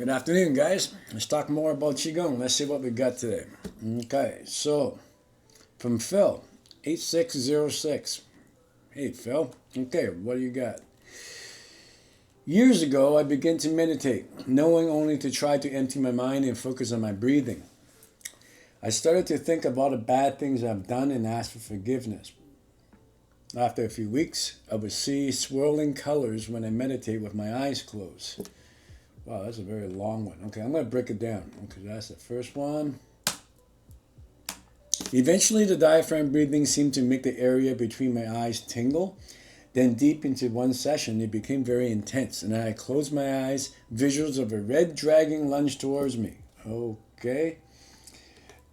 Good afternoon, guys. Let's talk more about Qigong. Let's see what we got today. Okay, so from Phil, 8606. Hey, Phil. Okay, what do you got? Years ago, I began to meditate, knowing only to try to empty my mind and focus on my breathing. I started to think of all the bad things I've done and ask for forgiveness. After a few weeks, I would see swirling colors when I meditate with my eyes closed. Wow, that's a very long one. Okay, I'm going to break it down. Okay, that's the first one. Eventually, the diaphragm breathing seemed to make the area between my eyes tingle. Then, deep into one session, it became very intense, and I closed my eyes. Visuals of a red dragon lunged towards me. Okay.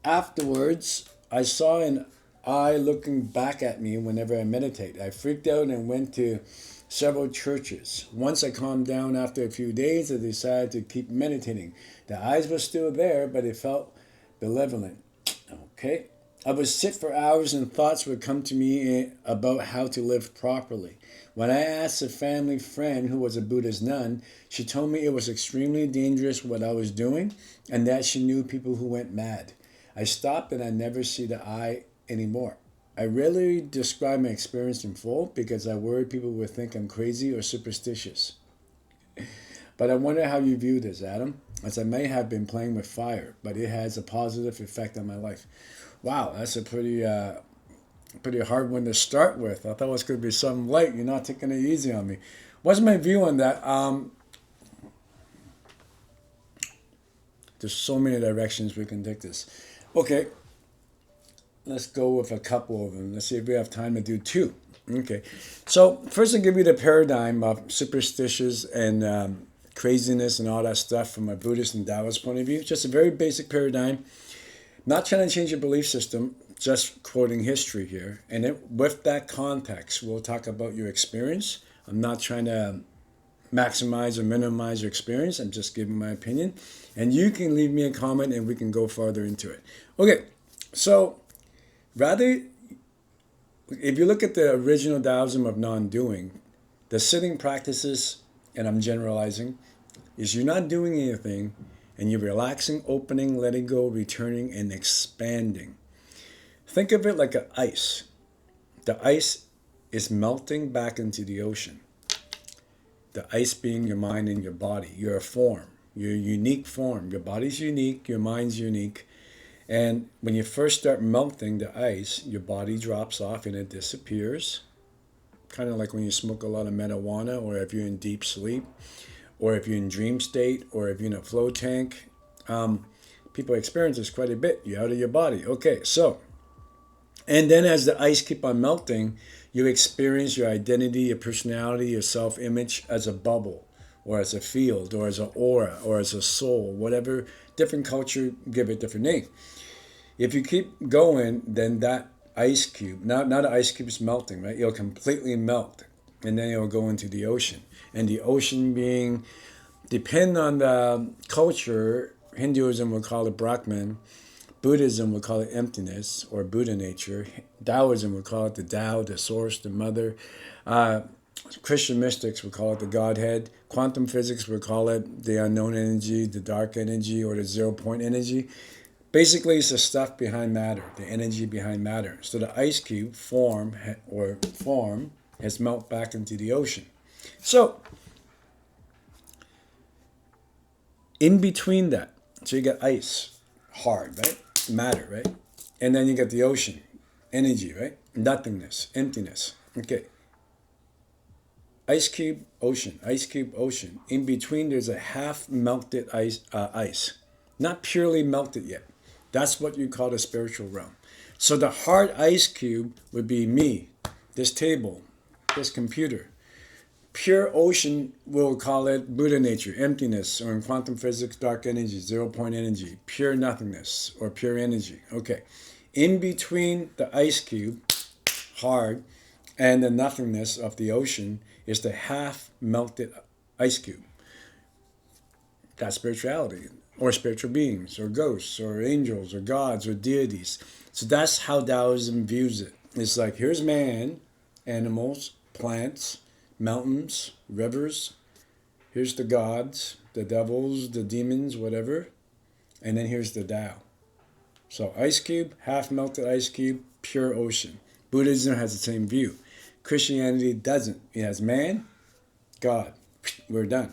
Afterwards, I saw an eye looking back at me whenever I meditate. I freaked out and went to several churches. Once I calmed down after a few days, I decided to keep meditating. The eyes were still there, but it felt malevolent. Okay. I would sit for hours and thoughts would come to me about how to live properly. When I asked a family friend who was a Buddhist nun, she told me it was extremely dangerous what I was doing and that she knew people who went mad. I stopped and I never see the eye anymore. I rarely describe my experience in full because I worry people will think I'm crazy or superstitious. But I wonder how you view this, Adam, as I may have been playing with fire, but it has a positive effect on my life. Wow, that's a pretty hard one to start with. I thought it was going to be something light. You're not taking it easy on me. What's my view on that? There's so many directions we can take this. Okay, let's go with a couple of them. Let's see if we have time to do two. Okay, so first I'll give you the paradigm of superstitions and craziness and all that stuff from a Buddhist and Taoist point of view. Just a very basic paradigm. Not trying to change your belief system, just quoting history here. And with that context, we'll talk about your experience. I'm not trying to maximize or minimize your experience. I'm just giving my opinion. And you can leave me a comment and we can go farther into it. Okay, so rather, if you look at the original Taoism of non-doing, the sitting practices, and I'm generalizing, is you're not doing anything and you're relaxing, opening, letting go, returning, and expanding. Think of it like an ice. The ice is melting back into the ocean. The ice being your mind and your body. You're a form. You're a unique form. Your body's unique. Your mind's unique. And when you first start melting the ice, your body drops off and it disappears. Kind of like when you smoke a lot of marijuana or if you're in deep sleep or if you're in dream state or if you're in a flow tank. People experience this quite a bit. You're out of your body. Okay, so, and then as the ice keep on melting, you experience your identity, your personality, your self-image as a bubble or as a field or as an aura or as a soul, whatever. Different culture give it different name. If you keep going, then that ice cube, now the ice cube is melting, right? It'll completely melt and then it'll go into the ocean. And the ocean being, depend on the culture, Hinduism would call it Brahman, Buddhism would call it emptiness or Buddha nature, Taoism would call it the Tao, the source, the mother, Christian mystics would call it the Godhead, quantum physics would call it the unknown energy, the dark energy, or the 0 point energy. Basically, it's the stuff behind matter, the energy behind matter. So the ice cube form has melted back into the ocean. So, in between that, so you got ice, hard, right? Matter, right? And then you got the ocean, energy, right? Nothingness, emptiness. Okay. Ice cube, ocean, ice cube, ocean. In between, there's a half melted ice. Not purely melted yet. That's what you call the spiritual realm. So the hard ice cube would be me, this table, this computer. Pure ocean, we'll call it Buddha nature, emptiness, or in quantum physics, dark energy, 0 point energy, pure nothingness, or pure energy. Okay. In between the ice cube, hard, and the nothingness of the ocean is the half melted ice cube. That's spirituality, or spiritual beings, or ghosts, or angels, or gods, or deities. So that's how Taoism views it. It's like, here's man, animals, plants, mountains, rivers. Here's the gods, the devils, the demons, whatever. And then here's the Tao. So ice cube, half melted ice cube, pure ocean. Buddhism has the same view. Christianity doesn't. It has man, God. We're done.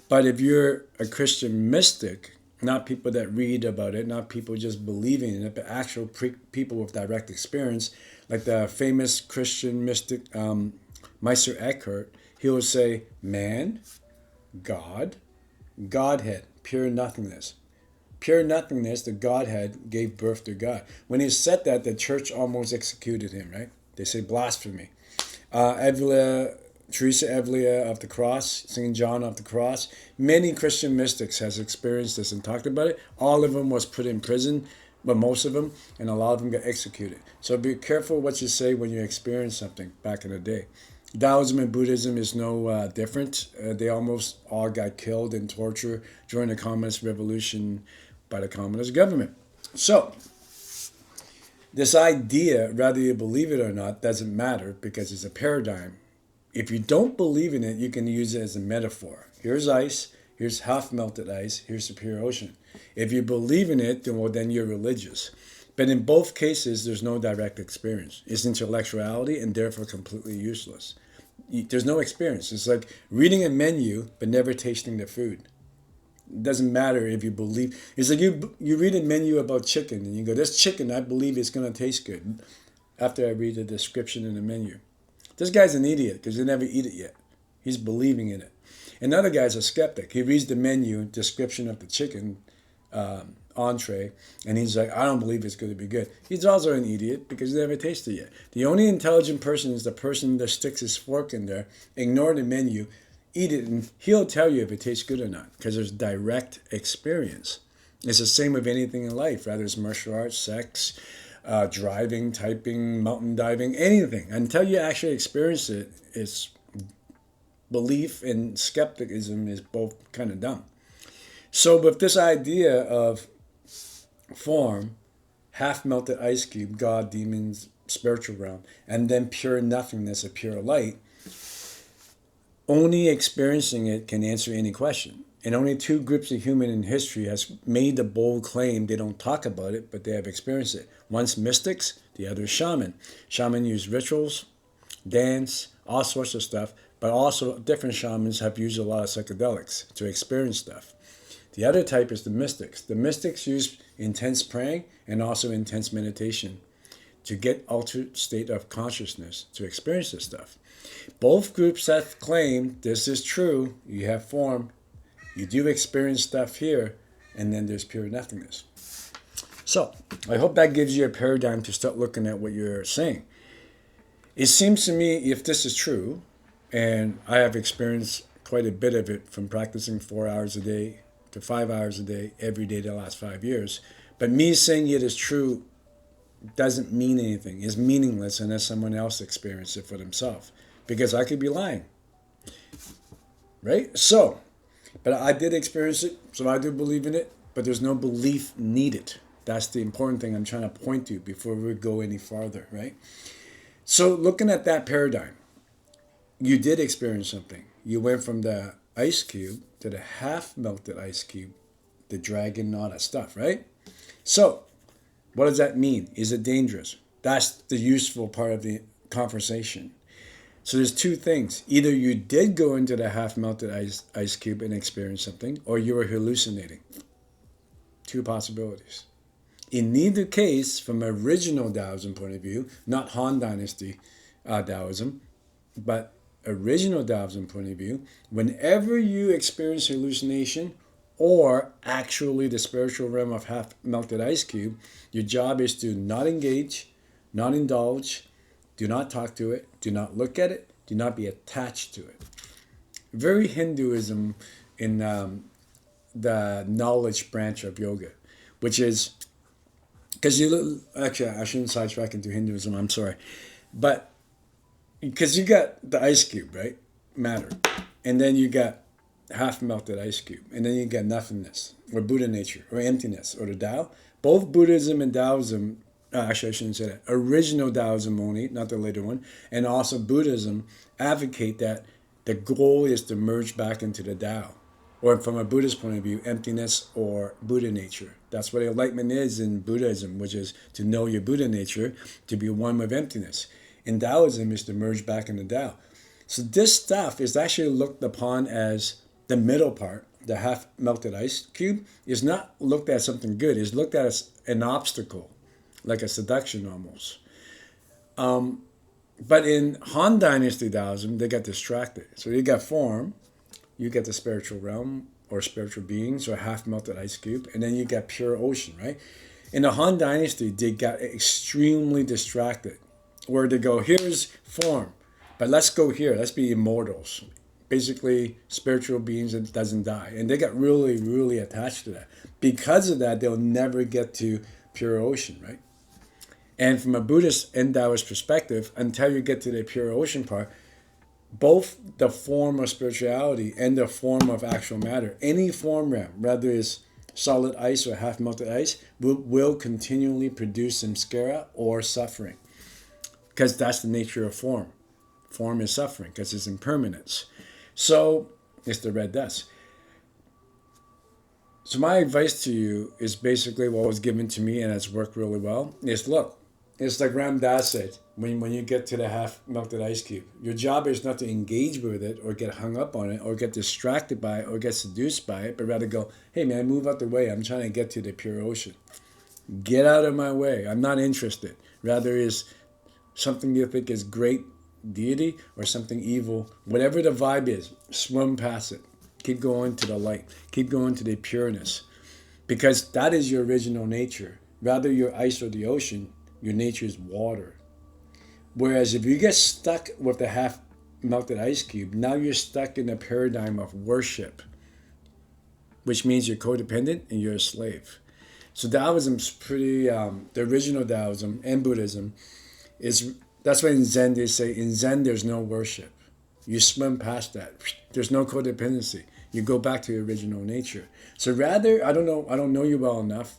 But if you're a Christian mystic, not people that read about it, not people just believing in it, but actual people with direct experience, like the famous Christian mystic Meister Eckhart, he will say man, God, Godhead, pure nothingness. Pure nothingness, the Godhead, gave birth to God. When he said that, the church almost executed him, right? They say blasphemy. Teresa Evlia of the Cross, St. John of the Cross, many Christian mystics has experienced this and talked about it. All of them was put in prison, but most of them, and a lot of them got executed. So be careful what you say when you experience something back in the day. Taoism and Buddhism is no different. They almost all got killed and tortured during the Communist Revolution by the Communist government. So, this idea, whether you believe it or not, doesn't matter because it's a paradigm. If you don't believe in it, you can use it as a metaphor. Here's ice, here's half-melted ice, here's the pure ocean. If you believe in it, then you're religious. But in both cases, there's no direct experience. It's intellectuality and therefore completely useless. There's no experience. It's like reading a menu but never tasting the food. It doesn't matter if you believe. It's like you read a menu about chicken and you go, this chicken, I believe it's going to taste good after I read the description in the menu. This guy's an idiot because he never eat it yet. He's believing in it. Another guy's a skeptic. He reads the menu description of the chicken entree and he's like, I don't believe it's going to be good. He's also an idiot because he never tasted it yet. The only intelligent person is the person that sticks his fork in there, ignore the menu, eat it, and he'll tell you if it tastes good or not because there's direct experience. It's the same with anything in life, whether it's martial arts, sex, driving, typing, mountain diving, anything. Until you actually experience it, it's belief and skepticism is both kind of dumb. So with this idea of form, half-melted ice cube, God, demons, spiritual realm, and then pure nothingness, a pure light, only experiencing it can answer any question. And only two groups of human in history has made the bold claim. They don't talk about it, but they have experienced it. One's mystics, the other is shaman. Shaman use rituals, dance, all sorts of stuff, but also different shamans have used a lot of psychedelics to experience stuff. The other type is the mystics. The mystics use intense praying and also intense meditation to get altered state of consciousness to experience this stuff. Both groups have claimed this is true. You have form. You do experience stuff here, and then there's pure nothingness. So, I hope that gives you a paradigm to start looking at what you're saying. It seems to me, if this is true, and I have experienced quite a bit of it from practicing 4 hours a day to 5 hours a day, every day the last 5 years, but me saying it is true doesn't mean anything. It's meaningless unless someone else experiences it for themselves, because I could be lying, right? So, but I did experience it, so I do believe in it, but there's no belief needed. That's the important thing I'm trying to point to before we go any farther, right? So looking at that paradigm, you did experience something. You went from the ice cube to the half-melted ice cube, the dragon, all that stuff, right? So what does that mean? Is it dangerous? That's the useful part of the conversation. So there's two things. Either you did go into the half-melted ice cube and experience something, or you were hallucinating. Two possibilities. In neither case, from original Taoism point of view, not Han Dynasty Taoism, but original Taoism point of view, whenever you experience hallucination or actually the spiritual realm of half-melted ice cube, your job is to not engage, not indulge, do not talk to it, do not look at it, do not be attached to it. Very Hinduism in the knowledge branch of yoga, which is, because actually I shouldn't sidetrack into Hinduism, I'm sorry, but because you got the ice cube, right, matter, and then you got half-melted ice cube, and then you got nothingness, or Buddha nature, or emptiness, or the Tao. Both Buddhism and Taoism, actually I shouldn't say that, original Taoism only, not the later one, and also Buddhism advocate that the goal is to merge back into the Tao. or from a Buddhist point of view, emptiness or Buddha nature. That's what enlightenment is in Buddhism, which is to know your Buddha nature, to be one with emptiness. In Taoism is to merge back into Tao. So this stuff is actually looked upon as the middle part, the half melted ice cube, is not looked at as something good. It's looked at as an obstacle, like a seduction almost. But in Han Dynasty Taoism, they got distracted. So you got form, you get the spiritual realm or spiritual beings or half melted ice cube, and then you got pure ocean, right? In the Han Dynasty, they got extremely distracted, where they go, here's form, but let's go here. Let's be immortals. Basically, spiritual beings that doesn't die. And they got really, really attached to that. Because of that, they'll never get to pure ocean, right? And from a Buddhist and Taoist perspective, until you get to the pure ocean part, both the form of spirituality and the form of actual matter, any form realm, whether it's solid ice or half melted ice, will continually produce samskara or suffering. Because that's the nature of form. Form is suffering because it's impermanence. So it's the red dust. So my advice to you is basically what was given to me and it's worked really well, is look, it's like Ram Dass said, when you get to the half melted ice cube, your job is not to engage with it or get hung up on it or get distracted by it or get seduced by it, but rather go, hey man, move out the way. I'm trying to get to the pure ocean. Get out of my way. I'm not interested. Rather is something you think is great deity or something evil, whatever the vibe is, swim past it. Keep going to the light. Keep going to the pureness. Because that is your original nature. Rather you're ice or the ocean, your nature is water. Whereas if you get stuck with the half melted ice cube, now you're stuck in a paradigm of worship, which means you're codependent and you're a slave. So Taoism's pretty, the original Taoism and Buddhism is, that's why in Zen they say, in Zen there's no worship. You swim past that. There's no codependency. You go back to your original nature. So rather, I don't know you well enough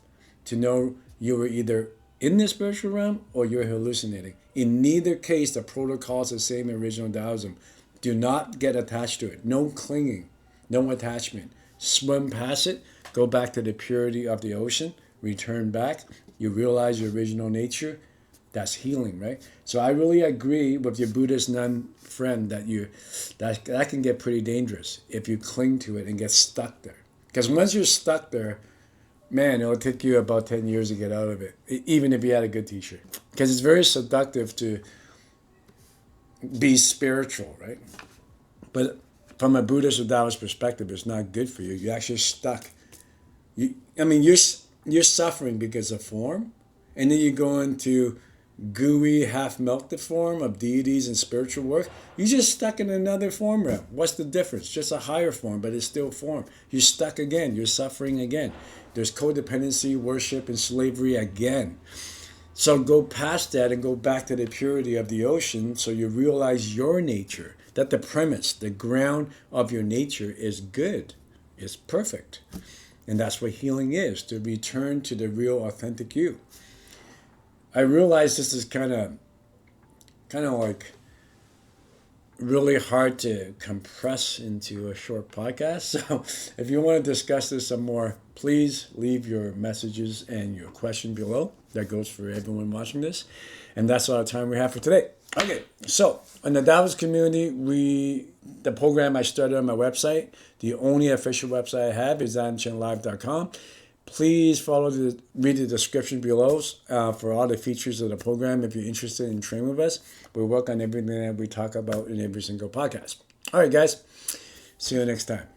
to know you were either in the spiritual realm or you're hallucinating. In neither case, the protocol is the same in original Taoism. Do not get attached to it. No clinging, no attachment. Swim past it, go back to the purity of the ocean, return back. You realize your original nature. That's healing, right? So I really agree with your Buddhist nun friend that can get pretty dangerous if you cling to it and get stuck there. Because once you're stuck there, man, it'll take you about 10 years to get out of it, even if you had a good teacher. Because it's very seductive to be spiritual, right? But from a Buddhist or Taoist perspective, it's not good for you. You're actually stuck. You're suffering because of form, and then you go into gooey, half-melted form of deities and spiritual work. You're just stuck in another form realm. What's the difference? Just a higher form, but it's still form. You're stuck again. You're suffering again. There's codependency, worship, and slavery again. So go past that and go back to the purity of the ocean so you realize your nature, that the premise, the ground of your nature is good, is perfect. And that's what healing is, to return to the real authentic you. I realize this is kind of like really hard to compress into a short podcast. So if you want to discuss this some more, please leave your messages and your question below. That goes for everyone watching this. And that's all the time we have for today. Okay, so in the Taoist community, the program I started on my website, the only official website I have is zanchenlive.com. Please read the description below for all the features of the program if you're interested in training with us. We work on everything that we talk about in every single podcast. All right, guys. See you next time.